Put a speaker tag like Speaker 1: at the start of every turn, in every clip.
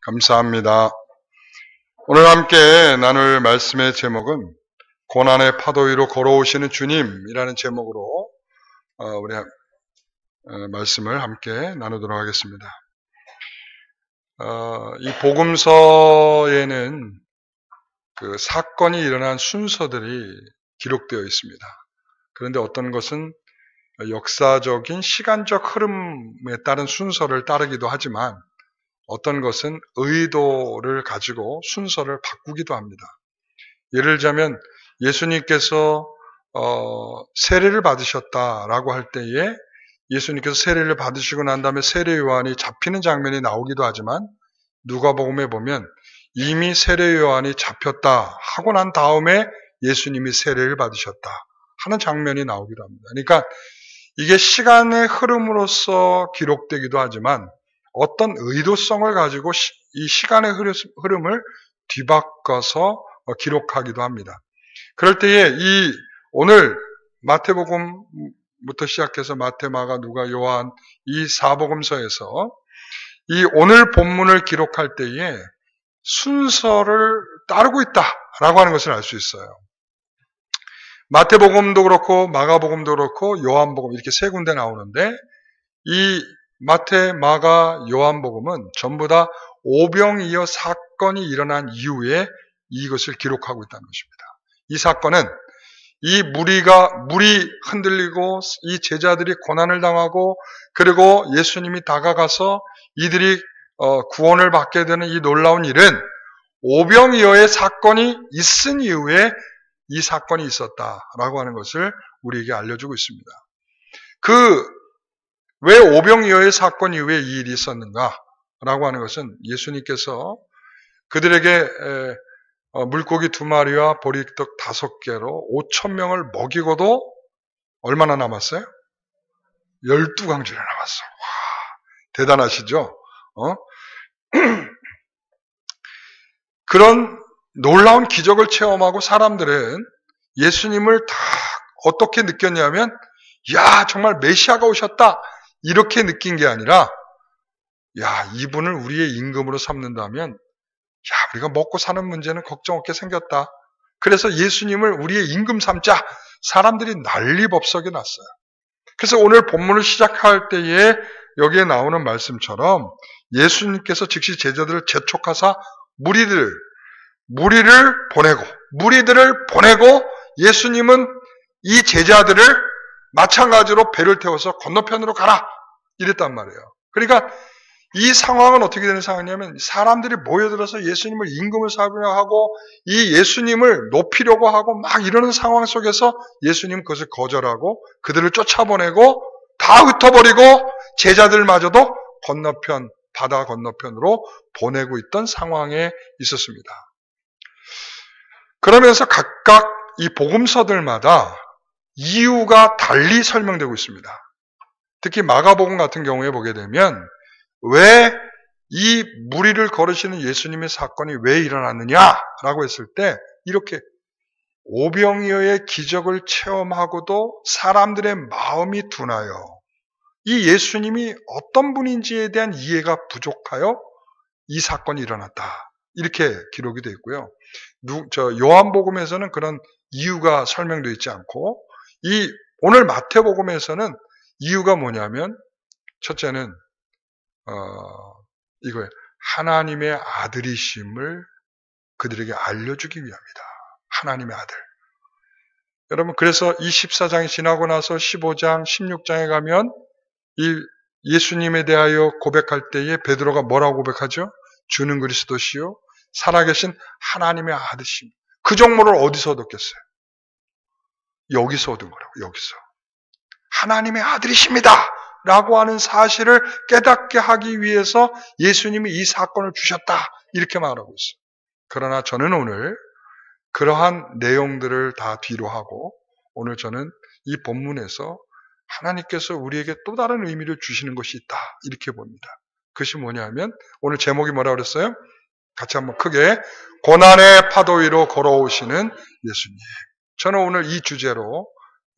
Speaker 1: 감사합니다. 오늘 함께 나눌 말씀의 제목은 고난의 파도 위로 걸어오시는 주님이라는 제목으로 우리 말씀을 함께 나누도록 하겠습니다. 이 복음서에는 그 사건이 일어난 순서들이 기록되어 있습니다. 그런데 어떤 것은 역사적인 시간적 흐름에 따른 순서를 따르기도 하지만 어떤 것은 의도를 가지고 순서를 바꾸기도 합니다. 예를 들자면 예수님께서 세례를 받으셨다라고 할 때에 예수님께서 세례를 받으시고 난 다음에 세례 요한이 잡히는 장면이 나오기도 하지만 누가복음에 보면 이미 세례 요한이 잡혔다 하고 난 다음에 예수님이 세례를 받으셨다 하는 장면이 나오기도 합니다. 그러니까 이게 시간의 흐름으로서 기록되기도 하지만 어떤 의도성을 가지고 이 시간의 흐름을 뒤바꿔서 기록하기도 합니다. 그럴 때에 이 오늘 마태복음부터 시작해서 마태, 마가, 누가, 요한 이 사복음서에서 이 오늘 본문을 기록할 때에 순서를 따르고 있다라고 하는 것을 알 수 있어요. 마태복음도 그렇고 마가복음도 그렇고 요한복음 이렇게 세 군데 나오는데 이 마태, 마가, 요한복음은 전부 다 오병이어 사건이 일어난 이후에 이것을 기록하고 있다는 것입니다. 이 사건은 이 물이 흔들리고 이 제자들이 고난을 당하고 그리고 예수님이 다가가서 이들이 구원을 받게 되는 이 놀라운 일은 오병이어의 사건이 있은 이후에 이 사건이 있었다라고 하는 것을 우리에게 알려주고 있습니다. 왜 오병이어의 사건 이후에 이 일이 있었는가라고 하는 것은 예수님께서 그들에게 물고기 2마리와 보리떡 5개로 5,000명을 먹이고도 얼마나 남았어요? 12강줄이 남았어요. 와, 대단하시죠? 그런 놀라운 기적을 체험하고 사람들은 예수님을 다 어떻게 느꼈냐면 야, 정말 메시아가 오셨다. 이렇게 느낀 게 아니라 야, 이분을 우리의 임금으로 삼는다면 야, 우리가 먹고 사는 문제는 걱정 없게 생겼다. 그래서 예수님을 우리의 임금 삼자. 사람들이 난리법석이 났어요. 그래서 오늘 본문을 시작할 때에 여기에 나오는 말씀처럼 예수님께서 즉시 제자들을 재촉하사 무리들을 보내고 예수님은 이 제자들을 마찬가지로 배를 태워서 건너편으로 가라 이랬단 말이에요. 그러니까 이 상황은 어떻게 되는 상황이냐면 사람들이 모여들어서 예수님을 임금을 삼으려 하고 이 예수님을 높이려고 하고 막 이러는 상황 속에서 예수님 그것을 거절하고 그들을 쫓아보내고 다 흩어버리고 제자들마저도 바다 건너편으로 보내고 있던 상황에 있었습니다. 그러면서 각각 이 복음서들마다 이유가 달리 설명되고 있습니다. 특히 마가복음 같은 경우에 보게 되면 왜 이 무리를 걸으시는 예수님의 사건이 왜 일어났느냐라고 했을 때 이렇게 오병이어의 기적을 체험하고도 사람들의 마음이 둔하여 이 예수님이 어떤 분인지에 대한 이해가 부족하여 이 사건이 일어났다. 이렇게 기록이 되어 있고요. 요한복음에서는 그런 이유가 설명되어 있지 않고 오늘 마태복음에서는 이유가 뭐냐면 첫째는 이거예요. 하나님의 아들이심을 그들에게 알려주기 위함이다. 하나님의 아들. 여러분 그래서 이 14장이 지나고 나서 15장, 16장에 가면 이 예수님에 대하여 고백할 때에 베드로가 뭐라고 고백하죠? 주는 그리스도시요 살아계신 하나님의 아들이심. 그 정보를 어디서 얻었겠어요? 여기서 얻은 거라고. 여기서. 하나님의 아들이십니다. 라고 하는 사실을 깨닫게 하기 위해서 예수님이 이 사건을 주셨다. 이렇게 말하고 있어요. 그러나 저는 오늘 그러한 내용들을 다 뒤로 하고 오늘 저는 이 본문에서 하나님께서 우리에게 또 다른 의미를 주시는 것이 있다. 이렇게 봅니다. 그것이 뭐냐면 오늘 제목이 뭐라고 그랬어요? 같이 한번 크게 고난의 파도 위로 걸어오시는 예수님. 저는 오늘 이 주제로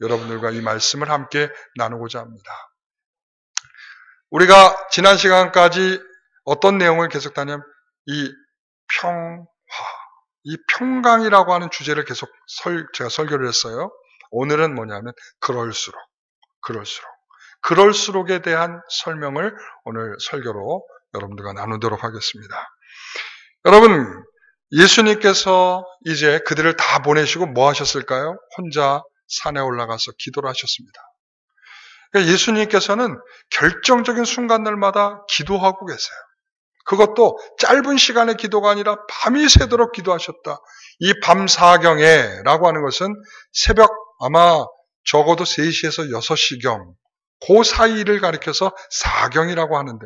Speaker 1: 여러분들과 이 말씀을 함께 나누고자 합니다. 우리가 지난 시간까지 어떤 내용을 계속하냐면 이 평화, 이 평강이라고 하는 주제를 계속 제가 설교를 했어요. 오늘은 뭐냐면 그럴수록에 대한 설명을 오늘 설교로 여러분들과 나누도록 하겠습니다. 여러분, 예수님께서 이제 그들을 다 보내시고 뭐 하셨을까요? 혼자 산에 올라가서 기도를 하셨습니다. 그러니까 예수님께서는 결정적인 순간들마다 기도하고 계세요. 그것도 짧은 시간의 기도가 아니라 밤이 새도록 기도하셨다. 이 밤 사경에라고 하는 것은 새벽 아마 적어도 3시에서 6시경 그 사이를 가리켜서 사경이라고 하는데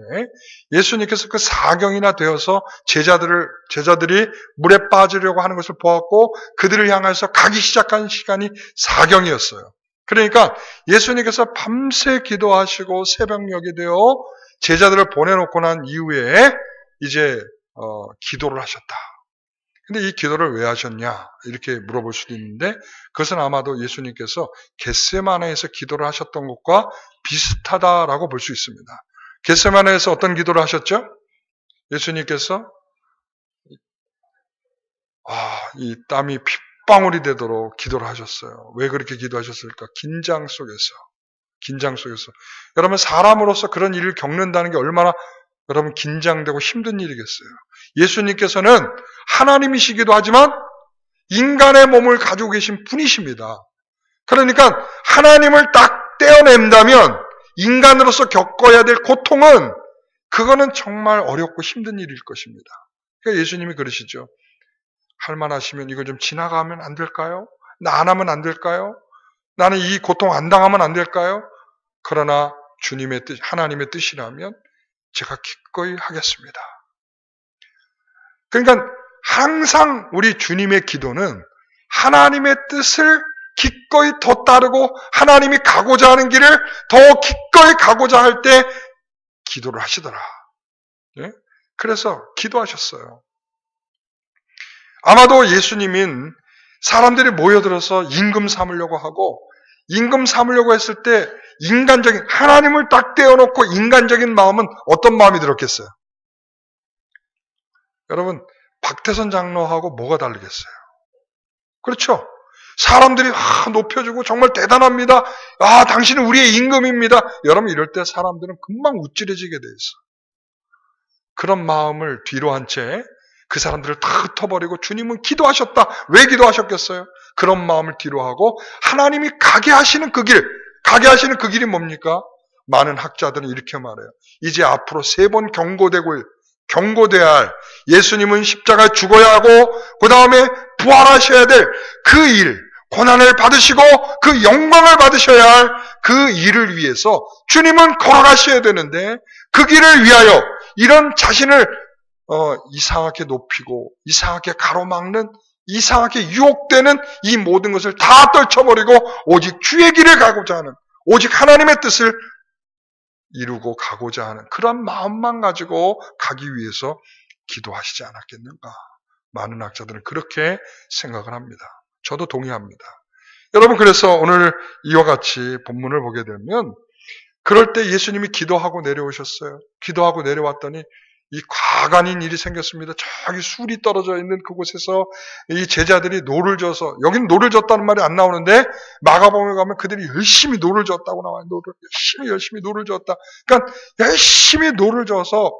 Speaker 1: 예수님께서 그 사경이나 되어서 제자들이 물에 빠지려고 하는 것을 보았고 그들을 향해서 가기 시작한 시간이 사경이었어요. 그러니까 예수님께서 밤새 기도하시고 새벽녘이 되어 제자들을 보내놓고 난 이후에 이제 기도를 하셨다. 근데 이 기도를 왜 하셨냐 이렇게 물어볼 수도 있는데 그것은 아마도 예수님께서 겟세마네에서 기도를 하셨던 것과 비슷하다라고 볼 수 있습니다. 겟세마네에서 어떤 기도를 하셨죠? 예수님께서 이 땀이 핏방울이 되도록 기도를 하셨어요. 왜 그렇게 기도하셨을까? 긴장 속에서. 여러분 사람으로서 그런 일을 겪는다는 게 얼마나 여러분 긴장되고 힘든 일이겠어요. 예수님께서는 하나님이시기도 하지만 인간의 몸을 가지고 계신 분이십니다. 그러니까 하나님을 딱 떼어낸다면 인간으로서 겪어야 될 고통은 그거는 정말 어렵고 힘든 일일 것입니다. 그러니까 예수님이 그러시죠. 할만하시면 이거 좀 지나가면 안 될까요? 나 안 하면 안 될까요? 나는 이 고통 안 당하면 안 될까요? 그러나 주님의 뜻, 하나님의 뜻이라면 제가 기꺼이 하겠습니다. 그러니까 항상 우리 주님의 기도는 하나님의 뜻을 기꺼이 더 따르고 하나님이 가고자 하는 길을 더 기꺼이 가고자 할 때 기도를 하시더라. 예? 그래서 기도하셨어요. 아마도 예수님은 사람들이 모여들어서 임금 삼으려고 하고 임금 삼으려고 했을 때 인간적인 하나님을 딱 떼어놓고 인간적인 마음은 어떤 마음이 들었겠어요? 여러분 박태선 장로하고 뭐가 다르겠어요? 그렇죠? 사람들이 높여주고 정말 대단합니다. 당신은 우리의 임금입니다. 여러분 이럴 때 사람들은 금방 우쭐해지게 돼 있어. 그런 마음을 뒤로 한 채 그 사람들을 다 흩어버리고 주님은 기도하셨다. 왜 기도하셨겠어요? 그런 마음을 뒤로 하고 하나님이 가게 하시는 그 길이 뭡니까? 많은 학자들은 이렇게 말해요. 이제 앞으로 3번 경고돼야 할 예수님은 십자가에 죽어야 하고 그 다음에 부활하셔야 될 그 일, 고난을 받으시고 그 영광을 받으셔야 할 그 일을 위해서 주님은 걸어가셔야 되는데 그 길을 위하여 이런 자신을 이상하게 높이고 이상하게 가로막는 이상하게 유혹되는 이 모든 것을 다 떨쳐버리고 오직 주의 길을 가고자 하는 오직 하나님의 뜻을 이루고 가고자 하는 그런 마음만 가지고 가기 위해서 기도하시지 않았겠는가. 많은 학자들은 그렇게 생각을 합니다. 저도 동의합니다. 여러분 그래서 오늘 이와 같이 본문을 보게 되면 그럴 때 예수님이 기도하고 내려오셨어요. 기도하고 내려왔더니 이 과간인 일이 생겼습니다. 저기 술이 떨어져 있는 그곳에서 이 제자들이 노를 져서 여기는 노를 졌다는 말이 안 나오는데 마가복음에 가면 그들이 열심히 노를 졌다고 나와요. 열심히 노를 졌다. 그러니까 열심히 노를 져서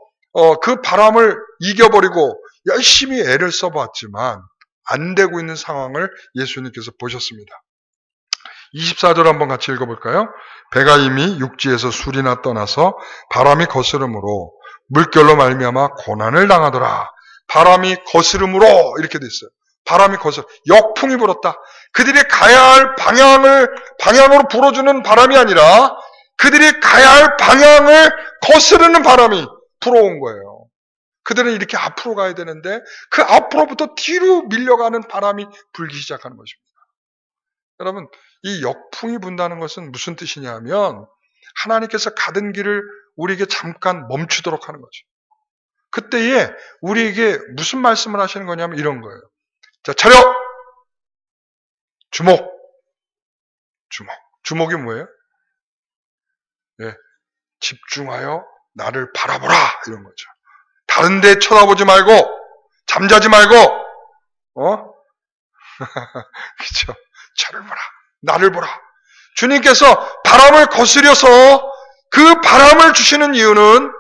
Speaker 1: 그 바람을 이겨버리고 열심히 애를 써봤지만 안 되고 있는 상황을 예수님께서 보셨습니다. 24절 한번 같이 읽어볼까요? 배가 이미 육지에서 술이나 떠나서 바람이 거스름으로 물결로 말미암아 고난을 당하더라. 바람이 거스름으로 이렇게 돼 있어요. 바람이 역풍이 불었다. 그들이 가야 할 방향으로 불어주는 바람이 아니라 그들이 가야 할 방향을 거스르는 바람이 불어온 거예요. 그들은 이렇게 앞으로 가야 되는데 그 앞으로부터 뒤로 밀려가는 바람이 불기 시작하는 것입니다. 여러분 이 역풍이 분다는 것은 무슨 뜻이냐면 하나님께서 가던 길을 우리에게 잠깐 멈추도록 하는 거죠. 그때에 우리에게 무슨 말씀을 하시는 거냐면 이런 거예요. 자, 차려! 주목! 주목이 뭐예요? 네, 집중하여 나를 바라보라! 이런 거죠. 다른 데 쳐다보지 말고, 잠자지 말고, 그쵸? 저를 보라. 나를 보라. 주님께서 바람을 거스려서 그 바람을 주시는 이유는,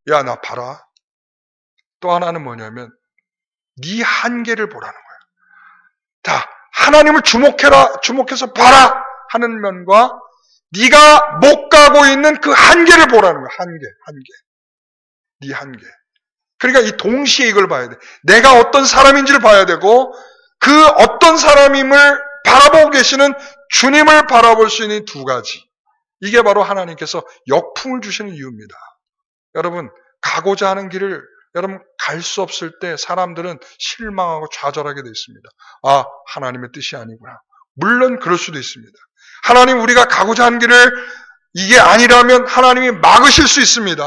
Speaker 1: 야, 나 봐라. 또 하나는 뭐냐면, 네 한계를 보라는 거예요. 자, 하나님을 주목해서 봐라 하는 면과 네가 못 가고 있는 그 한계를 보라는 거야. 한계. 네 한계. 그러니까 이 동시에 이걸 봐야 돼. 내가 어떤 사람인지를 봐야 되고 그 어떤 사람임을 바라보고 계시는 주님을 바라볼 수 있는 두 가지. 이게 바로 하나님께서 역풍을 주시는 이유입니다. 여러분, 가고자 하는 길을 여러분 갈 수 없을 때 사람들은 실망하고 좌절하게 되어 있습니다. 아, 하나님의 뜻이 아니구나. 물론 그럴 수도 있습니다. 하나님 우리가 가고자 하는 길을 이게 아니라면 하나님이 막으실 수 있습니다.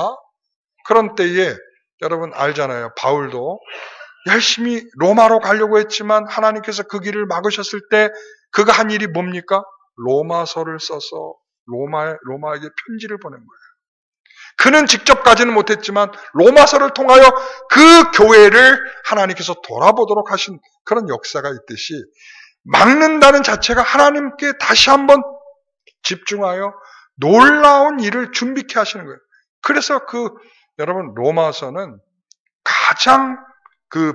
Speaker 1: 그런 때에 여러분 알잖아요. 바울도 열심히 로마로 가려고 했지만 하나님께서 그 길을 막으셨을 때 그가 한 일이 뭡니까? 로마서를 써서 로마에게 편지를 보낸 거예요. 그는 직접 가지는 못했지만 로마서를 통하여 그 교회를 하나님께서 돌아보도록 하신 그런 역사가 있듯이 막는다는 자체가 하나님께 다시 한번 집중하여 놀라운 일을 준비케 하시는 거예요. 그래서 여러분 로마서는 가장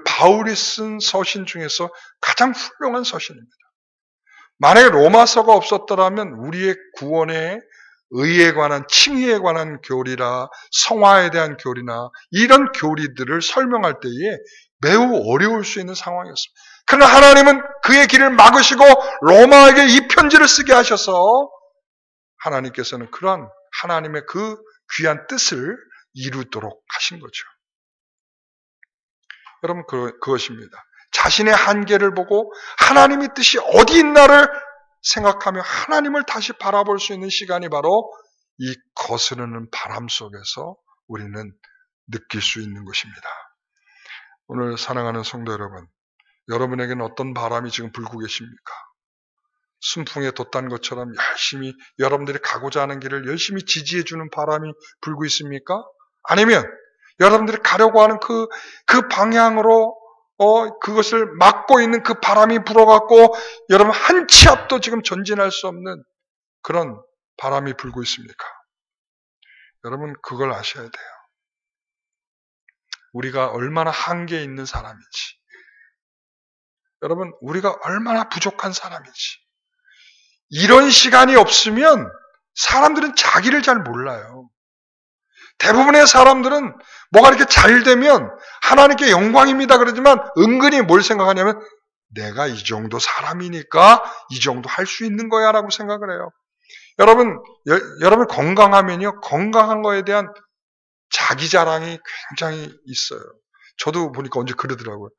Speaker 1: 바울이 쓴 서신 중에서 가장 훌륭한 서신입니다. 만약에 로마서가 없었더라면 우리의 구원의 의에 관한 칭의에 관한 교리라 성화에 대한 교리나 이런 교리들을 설명할 때에 매우 어려울 수 있는 상황이었습니다. 그러나 하나님은 그의 길을 막으시고 로마에게 이 편지를 쓰게 하셔서 하나님께서는 그런 하나님의 그 귀한 뜻을 이루도록 하신 거죠. 여러분 그것입니다. 자신의 한계를 보고 하나님의 뜻이 어디 있나를 생각하며 하나님을 다시 바라볼 수 있는 시간이 바로 이 거스르는 바람 속에서 우리는 느낄 수 있는 것입니다. 오늘 사랑하는 성도 여러분, 여러분에게는 어떤 바람이 지금 불고 계십니까? 순풍에 돛단 것처럼 열심히 여러분들이 가고자 하는 길을 열심히 지지해주는 바람이 불고 있습니까? 아니면 여러분들이 가려고 하는 그 방향으로 그것을 막고 있는 그 바람이 불어갖고 여러분 한 치 앞도 지금 전진할 수 없는 그런 바람이 불고 있습니까? 여러분 그걸 아셔야 돼요. 우리가 얼마나 한계에 있는 사람인지, 여러분 우리가 얼마나 부족한 사람인지, 이런 시간이 없으면 사람들은 자기를 잘 몰라요. 대부분의 사람들은 뭐가 이렇게 잘 되면 하나님께 영광입니다 그러지만 은근히 뭘 생각하냐면 내가 이 정도 사람이니까 이 정도 할 수 있는 거야 라고 생각을 해요. 여러분 건강하면요, 건강한 거에 대한 자기 자랑이 굉장히 있어요. 저도 보니까 언제 그러더라고요.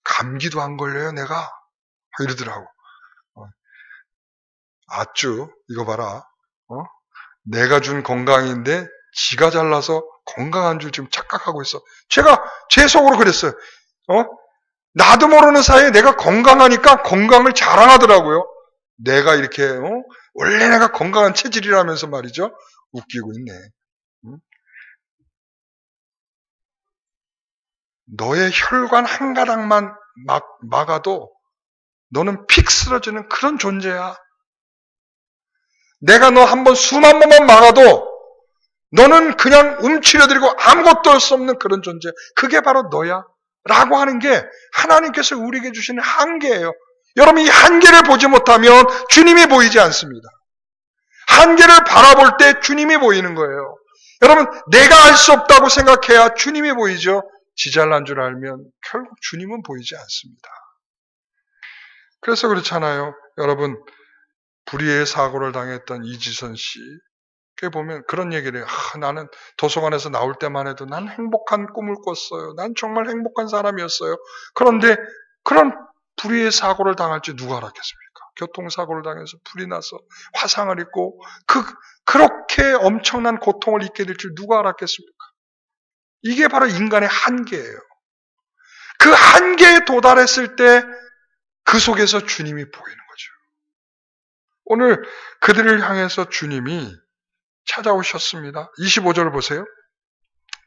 Speaker 1: 감기도 안 걸려요 내가 이러더라고. 아쭈 이거 봐라. 내가 준 건강인데 지가 잘나서 건강한 줄 지금 착각하고 있어. 제가 제 속으로 그랬어요. 나도 모르는 사이에 내가 건강하니까 건강을 자랑하더라고요. 내가 이렇게 원래 내가 건강한 체질이라면서 말이죠. 웃기고 있네. 너의 혈관 한 가닥만 막아도 너는 픽 쓰러지는 그런 존재야. 내가 너 한번 숨 한 번만 막아도 너는 그냥 움츠려들고 아무것도 할 수 없는 그런 존재. 그게 바로 너야. 라고 하는 게 하나님께서 우리에게 주시는 한계예요. 여러분 이 한계를 보지 못하면 주님이 보이지 않습니다. 한계를 바라볼 때 주님이 보이는 거예요. 여러분 내가 알 수 없다고 생각해야 주님이 보이죠. 지 잘난 줄 알면 결국 주님은 보이지 않습니다. 그래서 그렇잖아요. 여러분 불의의 사고를 당했던 이지선 씨, 그게 보면 그런 얘기를 해요. 나는 도서관에서 나올 때만 해도 난 행복한 꿈을 꿨어요. 난 정말 행복한 사람이었어요. 그런데 그런 불의의 사고를 당할 줄 누가 알았겠습니까? 교통사고를 당해서 불이 나서 화상을 입고 그렇게 엄청난 고통을 입게 될 줄 누가 알았겠습니까? 이게 바로 인간의 한계예요. 그 한계에 도달했을 때 그 속에서 주님이 보이는 거죠. 오늘 그들을 향해서 주님이 찾아오셨습니다. 25절 보세요.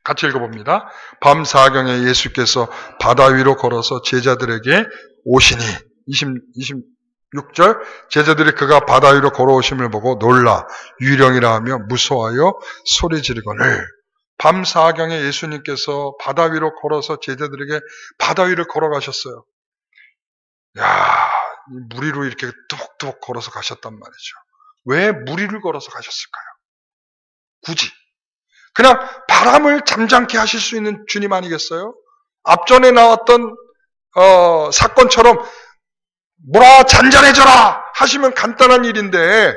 Speaker 1: 같이 읽어봅니다. 밤 사경에 예수께서 바다 위로 걸어서 제자들에게 오시니 26절 제자들이 그가 바다 위로 걸어오심을 보고 놀라 유령이라 하며 무서워하여 소리 지르거늘. 밤 사경에 예수님께서 바다 위로 걸어서 제자들에게 바다 위를 걸어가셨어요. 야, 물 위로 이렇게 뚝뚝 걸어서 가셨단 말이죠. 왜 물 위를 걸어서 가셨을까요? 굳이 그냥 바람을 잠잠케 하실 수 있는 주님 아니겠어요? 앞전에 나왔던 사건처럼 물아 잔잔해져라 하시면 간단한 일인데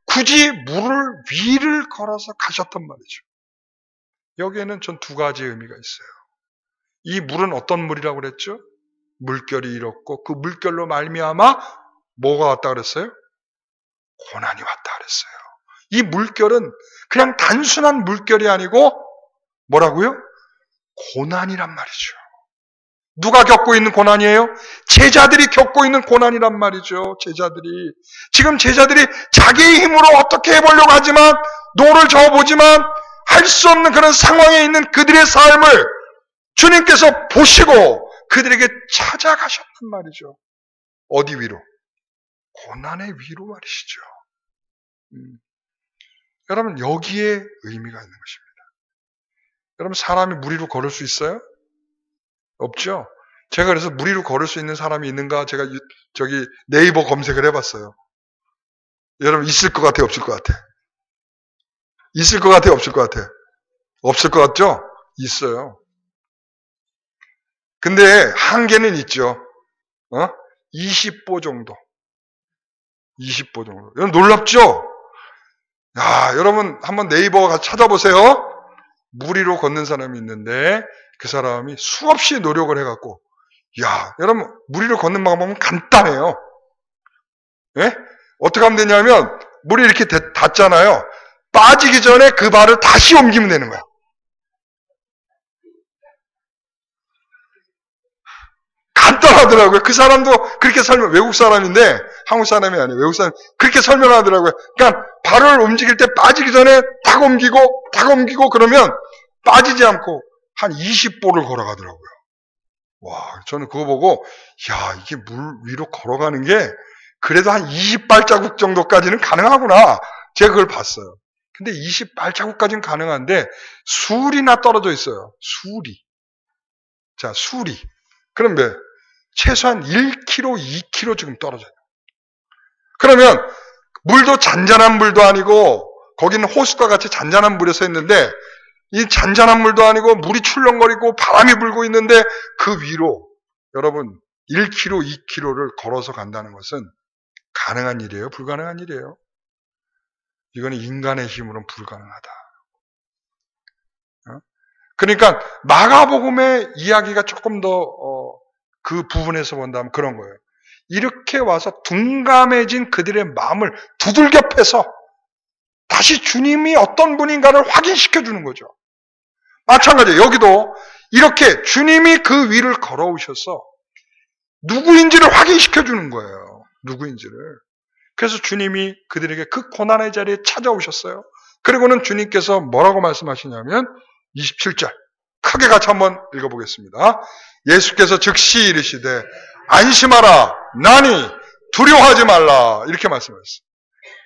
Speaker 1: 굳이 물을 위를 걸어서 가셨단 말이죠. 여기에는 전 두 가지 의미가 있어요. 이 물은 어떤 물이라고 그랬죠? 물결이 일었고 그 물결로 말미암아 뭐가 왔다 그랬어요? 고난이 왔다 그랬어요. 이 물결은 그냥 단순한 물결이 아니고 뭐라고요? 고난이란 말이죠. 누가 겪고 있는 고난이에요? 제자들이 겪고 있는 고난이란 말이죠. 제자들이. 지금 제자들이 자기의 힘으로 어떻게 해보려고 하지만 노를 저어보지만 할 수 없는 그런 상황에 있는 그들의 삶을 주님께서 보시고 그들에게 찾아가셨단 말이죠. 어디 위로? 고난의 위로 말이시죠. 여러분 여기에 의미가 있는 것입니다. 여러분 사람이 물 위로 걸을 수 있어요? 없죠? 제가 그래서 물 위로 걸을 수 있는 사람이 있는가 제가 저기 네이버 검색을 해봤어요. 여러분 있을 것 같아요? 없을 것 같아요? 있을 것 같아요? 없을 것 같아요? 없을 것 같죠? 있어요. 근데 한계는 있죠. 20보 정도. 20보 정도. 여러분 놀랍죠? 야, 여러분 한번 네이버 가서 찾아보세요. 물 위로 걷는 사람이 있는데 그 사람이 수없이 노력을 해갖고 야, 여러분 물 위로 걷는 방법은 간단해요. 예? 어떻게 하면 되냐면 물이 이렇게 닿잖아요. 빠지기 전에 그 발을 다시 옮기면 되는 거야. 간단하더라고요. 그 사람도 그렇게 외국 사람인데 한국 사람이 아니에요. 외국 사람 그렇게 설명하더라고요. 그러니까 발을 움직일 때 빠지기 전에 딱 옮기고 그러면 빠지지 않고 한 20보를 걸어가더라고요. 와, 저는 그거 보고 야, 이게 물 위로 걸어가는 게 그래도 한 20발자국 정도까지는 가능하구나. 제가 그걸 봤어요. 근데 20발자국까지는 가능한데 수리나 떨어져 있어요. 수리. 자, 수리. 그럼 왜? 최소한 1km, 2km 지금 떨어져요. 그러면 물도 잔잔한 물도 아니고 거기는 호수가 같이 잔잔한 물에서 했는데 이 잔잔한 물도 아니고 물이 출렁거리고 바람이 불고 있는데 그 위로 여러분 1km, 2km를 걸어서 간다는 것은 가능한 일이에요? 불가능한 일이에요? 이거는 인간의 힘으로는 불가능하다. 그러니까 마가복음의 이야기가 조금 더 그 부분에서 본다면 그런 거예요. 이렇게 와서 둔감해진 그들의 마음을 두들겨 패서 다시 주님이 어떤 분인가를 확인시켜 주는 거죠. 마찬가지예요. 여기도 이렇게 주님이 그 위를 걸어오셔서 누구인지를 확인시켜 주는 거예요. 누구인지를. 그래서 주님이 그들에게 그 고난의 자리에 찾아오셨어요. 그리고는 주님께서 뭐라고 말씀하시냐면 27절 크게 같이 한번 읽어보겠습니다. 예수께서 즉시 이르시되 안심하라 나니 두려워하지 말라 이렇게 말씀하셨어요.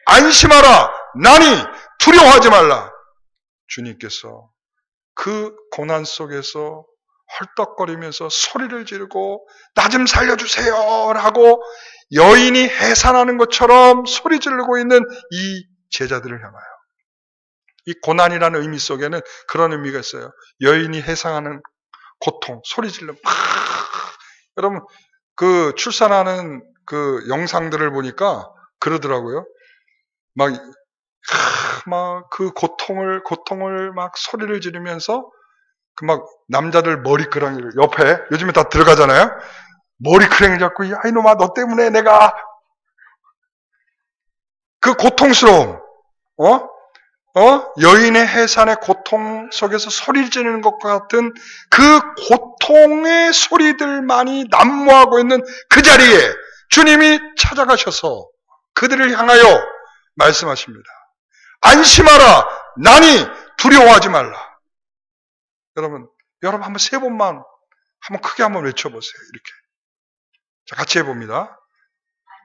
Speaker 1: 안심하라 나니 두려워하지 말라. 주님께서 그 고난 속에서 헐떡거리면서 소리를 지르고 나 좀 살려주세요 라고 여인이 해산하는 것처럼 소리 지르고 있는 이 제자들을 향하여 이 고난이라는 의미 속에는 그런 의미가 있어요. 여인이 해상하는 고통, 소리 지르면 여러분 그 출산하는 그 영상들을 보니까 그러더라고요. 막 그 고통을 막 소리를 지르면서 그 막 남자들 머리끄랑이를 옆에 요즘에 다 들어가잖아요. 머리끄랑이 잡고 야 이놈아 너 때문에 내가 그 고통스러움, 여인의 해산의 고통 속에서 소리를 지르는 것과 같은 그 고통의 소리들만이 난무하고 있는 그 자리에 주님이 찾아가셔서 그들을 향하여 말씀하십니다. 안심하라 나니 두려워하지 말라. 여러분 한번 3번만 한번 크게 한번 외쳐보세요. 이렇게. 자, 같이 해봅니다.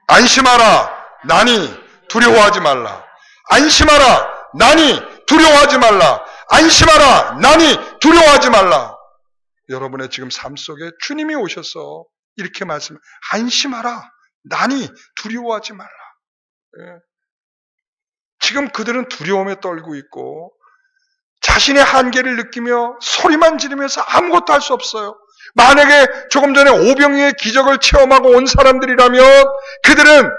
Speaker 1: 안심하라. 나니 두려워하지 말라. 안심하라. 나니 두려워하지 말라. 안심하라. 나니 두려워하지 말라. 여러분의 지금 삶 속에 주님이 오셔서 이렇게 말씀해. 안심하라. 나니 두려워하지 말라. 예. 지금 그들은 두려움에 떨고 있고 자신의 한계를 느끼며 소리만 지르면서 아무것도 할 수 없어요. 만약에 조금 전에 오병이의 기적을 체험하고 온 사람들이라면 그들은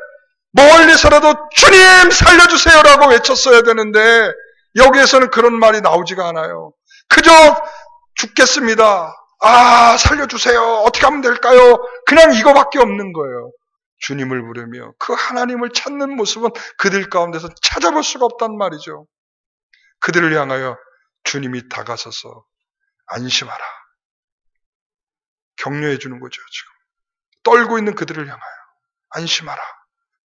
Speaker 1: 멀리서라도 주님 살려주세요라고 외쳤어야 되는데 여기에서는 그런 말이 나오지가 않아요. 그저 죽겠습니다. 아, 살려주세요. 어떻게 하면 될까요? 그냥 이거밖에 없는 거예요. 주님을 부르며 그 하나님을 찾는 모습은 그들 가운데서 찾아볼 수가 없단 말이죠. 그들을 향하여 주님이 다가서서 안심하라. 격려해 주는 거죠. 지금 떨고 있는 그들을 향하여 안심하라.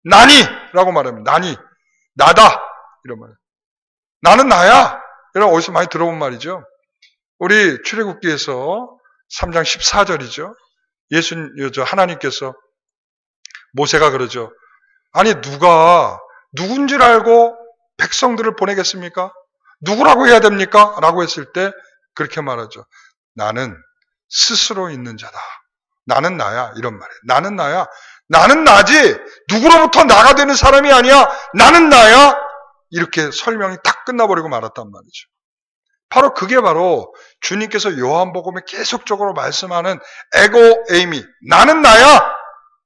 Speaker 1: 나니! 라고 말하면 나니, 나다! 이런 말. 나는 나야! 이런 어디서 많이 들어본 말이죠. 우리 출애굽기에서 3장 14절이죠. 하나님께서 모세가 그러죠. 아니 누가 누군지를 알고 백성들을 보내겠습니까? 누구라고 해야 됩니까? 라고 했을 때 그렇게 말하죠. 나는 스스로 있는 자다. 나는 나야. 이런 말이에요. 나는 나야. 나는 나지 누구로부터 나가 되는 사람이 아니야. 나는 나야. 이렇게 설명이 딱 끝나버리고 말았단 말이죠. 바로 그게 바로 주님께서 요한복음에 계속적으로 말씀하는 에고 에이미, 나는 나야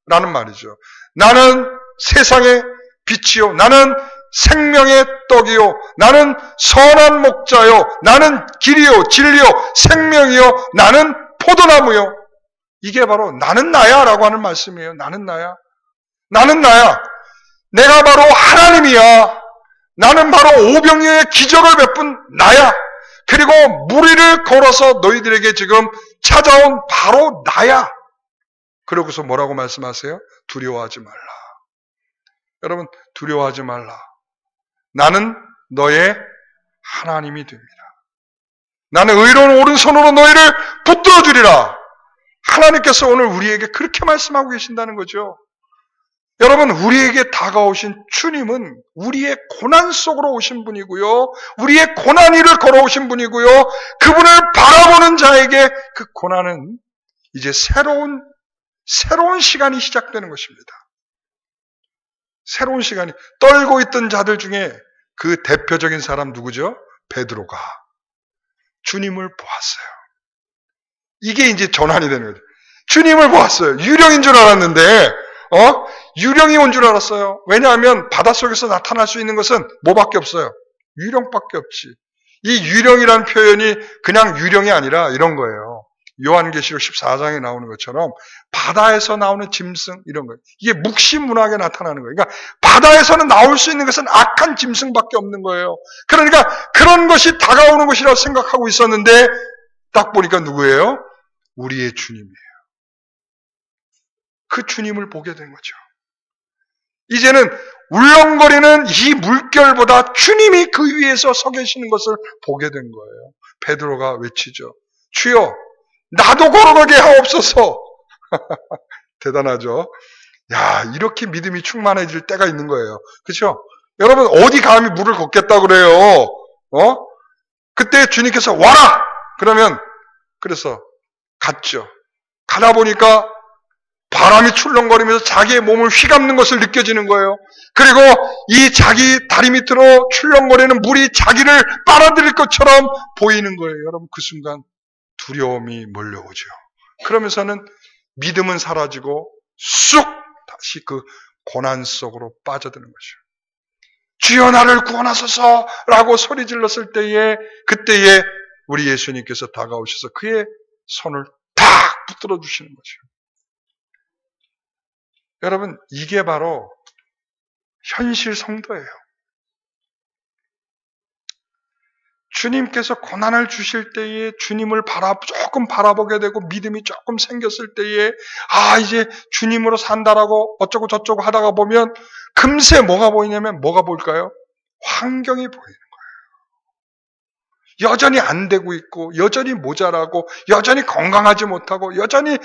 Speaker 1: 라는 말이죠. 나는 세상의 빛이요, 나는 생명의 떡이요, 나는 선한 목자요, 나는 길이요, 진리요, 생명이요, 나는 포도나무요. 이게 바로 나는 나야 라고 하는 말씀이에요. 나는 나야. 나는 나야. 내가 바로 하나님이야. 나는 바로 오병이어의 기적을 베푼 나야. 그리고 무리를 걸어서 너희들에게 지금 찾아온 바로 나야. 그러고서 뭐라고 말씀하세요? 두려워하지 말라. 여러분, 두려워하지 말라. 나는 너의 하나님이 됩니다. 나는 의로운 오른손으로 너희를 붙들어 주리라. 하나님께서 오늘 우리에게 그렇게 말씀하고 계신다는 거죠. 여러분, 우리에게 다가오신 주님은 우리의 고난 속으로 오신 분이고요. 우리의 고난 위를 걸어오신 분이고요. 그분을 바라보는 자에게 그 고난은 이제 새로운 시간이 시작되는 것입니다. 새로운 시간이. 떨고 있던 자들 중에 그 대표적인 사람 누구죠? 베드로가 주님을 보았어요. 이게 이제 전환이 되는 거죠. 주님을 보았어요. 유령인 줄 알았는데 유령이 온 줄 알았어요. 왜냐하면 바닷속에서 나타날 수 있는 것은 뭐밖에 없어요? 유령밖에 없지. 이 유령이라는 표현이 그냥 유령이 아니라 이런 거예요. 요한계시록 14장에 나오는 것처럼 바다에서 나오는 짐승 이런 거예요. 이게 묵시문학에 나타나는 거예요. 그러니까 바다에서는 나올 수 있는 것은 악한 짐승밖에 없는 거예요. 그러니까 그런 것이 다가오는 것이라고 생각하고 있었는데 딱 보니까 누구예요? 우리의 주님이에요. 그 주님을 보게 된 거죠. 이제는 울렁거리는 이 물결보다 주님이 그 위에서 서 계시는 것을 보게 된 거예요. 베드로가 외치죠. 주여, 나도 걸어가게 하옵소서. 대단하죠. 야, 이렇게 믿음이 충만해질 때가 있는 거예요. 그렇죠? 여러분, 어디 감히 물을 걷겠다고 그래요? 그때 주님께서 와라! 그러면 그래서 갔죠. 가다 보니까 바람이 출렁거리면서 자기의 몸을 휘감는 것을 느껴지는 거예요. 그리고 이 자기 다리 밑으로 출렁거리는 물이 자기를 빨아들일 것처럼 보이는 거예요. 여러분, 그 순간 두려움이 몰려오죠. 그러면서는 믿음은 사라지고 쑥 다시 그 고난 속으로 빠져드는 거죠. 주여 나를 구원하소서라고 소리 질렀을 때에 그때에 우리 예수님께서 다가오셔서 그의 손을 탁 붙들어 주시는 거죠. 여러분, 이게 바로 현실 성도예요. 주님께서 고난을 주실 때에 주님을 조금 바라보게 되고 믿음이 조금 생겼을 때에 이제 주님으로 산다라고 어쩌고 저쩌고 하다가 보면 금세 뭐가 보이냐면 뭐가 보일까요? 환경이 보이는 거예요. 여전히 안 되고 있고, 여전히 모자라고, 여전히 건강하지 못하고, 여전히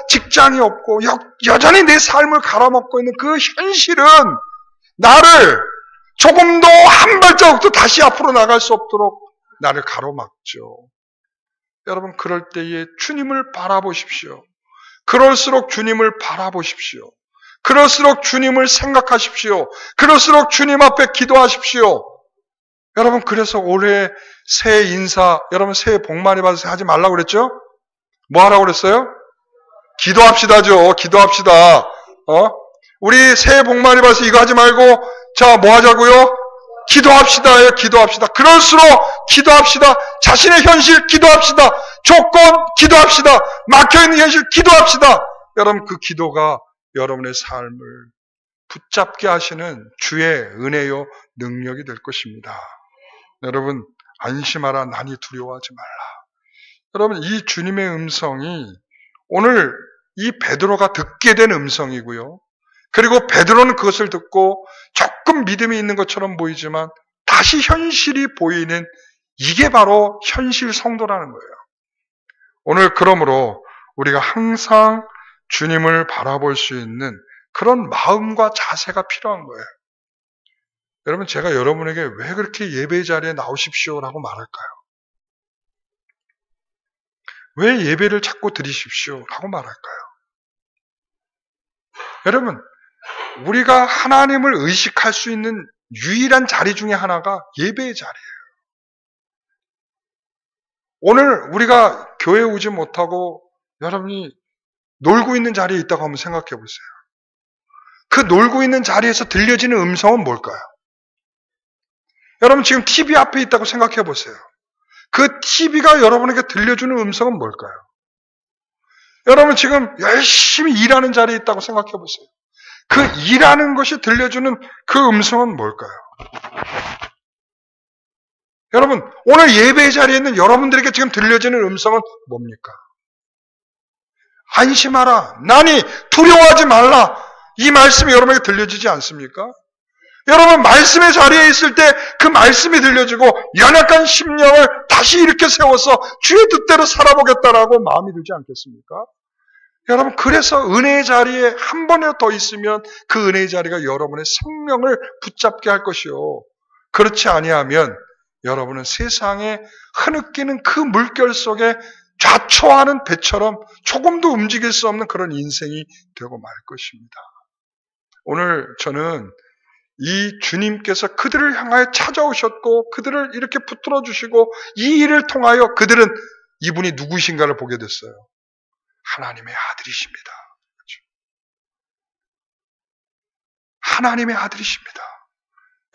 Speaker 1: 직장이 없고, 여전히 내 삶을 갈아먹고 있는 그 현실은 나를 조금도 한 발자국도 다시 앞으로 나갈 수 없도록 나를 가로막죠. 여러분, 그럴 때에 주님을 바라보십시오. 그럴수록 주님을 바라보십시오. 그럴수록 주님을 생각하십시오. 그럴수록 주님 앞에 기도하십시오. 여러분, 그래서 올해 새해 인사, 여러분 새해 복 많이 받으세요 하지 말라고 그랬죠? 뭐 하라고 그랬어요? 기도합시다죠. 기도합시다. 우리 새해 복 많이 받으세요 이거 하지 말고, 자, 뭐 하자고요? 기도합시다. 기도합시다. 그럴수록 기도합시다. 자신의 현실 기도합시다. 조건 기도합시다. 막혀있는 현실 기도합시다. 여러분, 그 기도가 여러분의 삶을 붙잡게 하시는 주의 은혜요 능력이 될 것입니다. 여러분, 안심하라. 난이 두려워하지 말라. 여러분, 이 주님의 음성이 오늘 이 베드로가 듣게 된 음성이고요. 그리고 베드로는 그것을 듣고 조금 믿음이 있는 것처럼 보이지만 다시 현실이 보이는, 이게 바로 현실 성도라는 거예요. 오늘 그러므로 우리가 항상 주님을 바라볼 수 있는 그런 마음과 자세가 필요한 거예요. 여러분, 제가 여러분에게 왜 그렇게 예배 자리에 나오십시오라고 말할까요? 왜 예배를 자꾸 드리십시오라고 말할까요? 여러분, 우리가 하나님을 의식할 수 있는 유일한 자리 중에 하나가 예배의 자리예요. 오늘 우리가 교회에 오지 못하고 여러분이 놀고 있는 자리에 있다고 한번 생각해 보세요. 그 놀고 있는 자리에서 들려지는 음성은 뭘까요? 여러분, 지금 TV 앞에 있다고 생각해 보세요. 그 TV가 여러분에게 들려주는 음성은 뭘까요? 여러분, 지금 열심히 일하는 자리에 있다고 생각해 보세요. 그 일하는 것이 들려주는 그 음성은 뭘까요? 여러분, 오늘 예배의 자리에 있는 여러분들에게 지금 들려지는 음성은 뭡니까? 안심하라. 나니 두려워하지 말라. 이 말씀이 여러분에게 들려지지 않습니까? 여러분, 말씀의 자리에 있을 때 그 말씀이 들려지고 연약한 심령을 다시 이렇게 세워서 주의 뜻대로 살아보겠다라고 마음이 들지 않겠습니까? 여러분, 그래서 은혜의 자리에 한 번이라도 더 있으면 그 은혜의 자리가 여러분의 생명을 붙잡게 할 것이요. 그렇지 아니하면 여러분은 세상에 흐느끼는 그 물결 속에 좌초하는 배처럼 조금도 움직일 수 없는 그런 인생이 되고 말 것입니다. 오늘 저는 이 주님께서 그들을 향하여 찾아오셨고 그들을 이렇게 붙들어 주시고 이 일을 통하여 그들은 이분이 누구신가를 보게 됐어요. 하나님의 아들이십니다. 그렇죠? 하나님의 아들이십니다.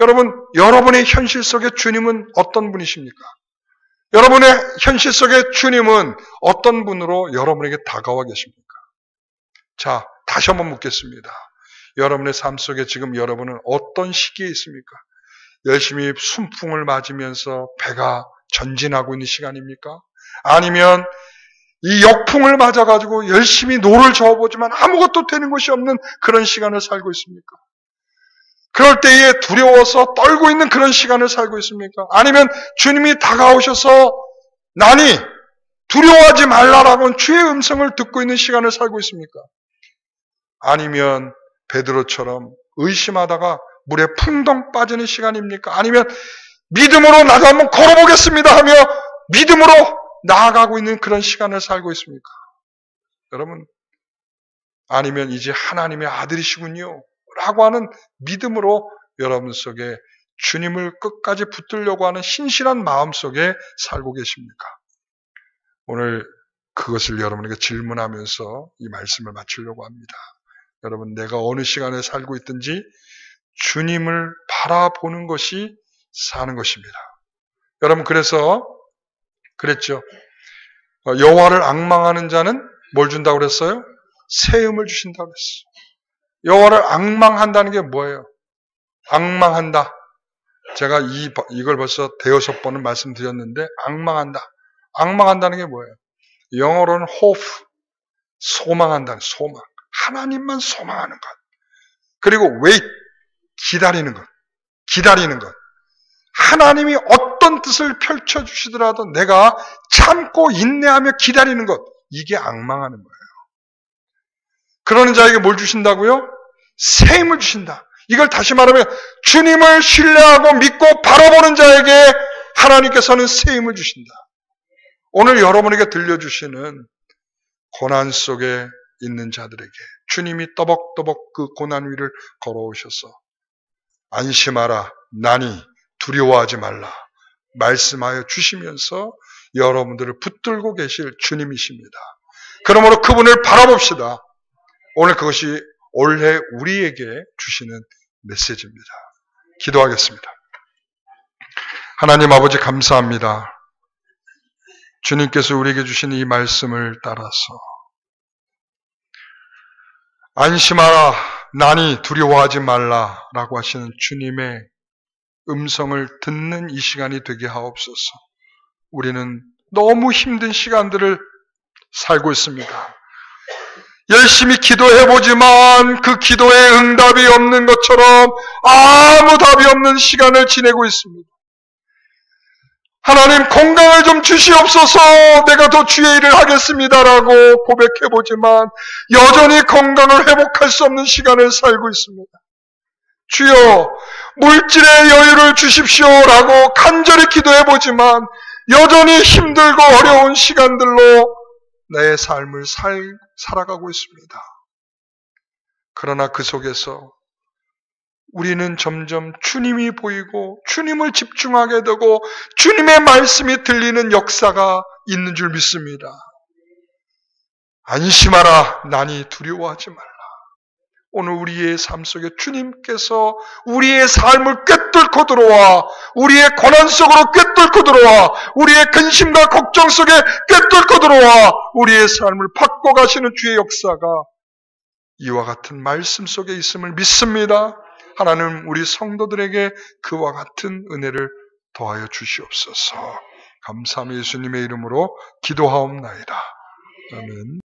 Speaker 1: 여러분, 여러분의 현실 속에 주님은 어떤 분이십니까? 여러분의 현실 속에 주님은 어떤 분으로 여러분에게 다가와 계십니까? 자, 다시 한번 묻겠습니다. 여러분의 삶 속에 지금 여러분은 어떤 시기에 있습니까? 열심히 순풍을 맞으면서 배가 전진하고 있는 시간입니까? 아니면 이 역풍을 맞아가지고 열심히 노를 저어보지만 아무것도 되는 것이 없는 그런 시간을 살고 있습니까? 그럴 때에 두려워서 떨고 있는 그런 시간을 살고 있습니까? 아니면 주님이 다가오셔서 나니 두려워하지 말라라고 주의 음성을 듣고 있는 시간을 살고 있습니까? 아니면 베드로처럼 의심하다가 물에 풍덩 빠지는 시간입니까? 아니면 믿음으로 나도 한번 걸어보겠습니다 하며 믿음으로 나아가고 있는 그런 시간을 살고 있습니까? 여러분, 아니면 이제 하나님의 아들이시군요 라고 하는 믿음으로 여러분 속에 주님을 끝까지 붙들려고 하는 신실한 마음 속에 살고 계십니까? 오늘 그것을 여러분에게 질문하면서 이 말씀을 마치려고 합니다. 여러분, 내가 어느 시간에 살고 있든지 주님을 바라보는 것이 사는 것입니다. 여러분, 그래서 그랬죠. 여호와를 앙망하는 자는 뭘 준다고 그랬어요? 세음을 주신다고 그랬어요. 여호와를 앙망한다는 게 뭐예요? 앙망한다. 제가 이걸 벌써 대여섯 번은 말씀드렸는데 앙망한다. 앙망한다는 게 뭐예요? 영어로는 hope, 소망한다는 소망. 하나님만 소망하는 것. 그리고 wait, 기다리는 것. 기다리는 것. 하나님이 어떤 어떤 뜻을 펼쳐주시더라도 내가 참고 인내하며 기다리는 것, 이게 앙망하는 거예요. 그러는 자에게 뭘 주신다고요? 새 힘을 주신다. 이걸 다시 말하면 주님을 신뢰하고 믿고 바라보는 자에게 하나님께서는 새 힘을 주신다. 오늘 여러분에게 들려주시는 고난 속에 있는 자들에게 주님이 또박또박 그 고난 위를 걸어오셔서 안심하라, 나니 두려워하지 말라 말씀하여 주시면서 여러분들을 붙들고 계실 주님이십니다. 그러므로 그분을 바라봅시다. 오늘 그것이 올해 우리에게 주시는 메시지입니다. 기도하겠습니다. 하나님 아버지 감사합니다. 주님께서 우리에게 주신 이 말씀을 따라서 안심하라, 나니 두려워하지 말라라고 하시는 주님의 음성을 듣는 이 시간이 되게 하옵소서. 우리는 너무 힘든 시간들을 살고 있습니다. 열심히 기도해보지만 그 기도에 응답이 없는 것처럼 아무 답이 없는 시간을 지내고 있습니다. 하나님 건강을 좀 주시옵소서. 내가 더 주의 일을 하겠습니다라고 고백해보지만 여전히 건강을 회복할 수 없는 시간을 살고 있습니다. 주여 물질의 여유를 주십시오라고 간절히 기도해보지만 여전히 힘들고 어려운 시간들로 내 삶을 살아가고 있습니다. 그러나 그 속에서 우리는 점점 주님이 보이고 주님을 집중하게 되고 주님의 말씀이 들리는 역사가 있는 줄 믿습니다. 안심하라, 나니 두려워하지 말라. 오늘 우리의 삶 속에 주님께서 우리의 삶을 꿰뚫고 들어와 우리의 고난 속으로 꿰뚫고 들어와 우리의 근심과 걱정 속에 꿰뚫고 들어와 우리의 삶을 바꿔가시는 주의 역사가 이와 같은 말씀 속에 있음을 믿습니다. 하나님 우리 성도들에게 그와 같은 은혜를 더하여 주시옵소서. 감사함이 예수님의 이름으로 기도하옵나이다. 아멘.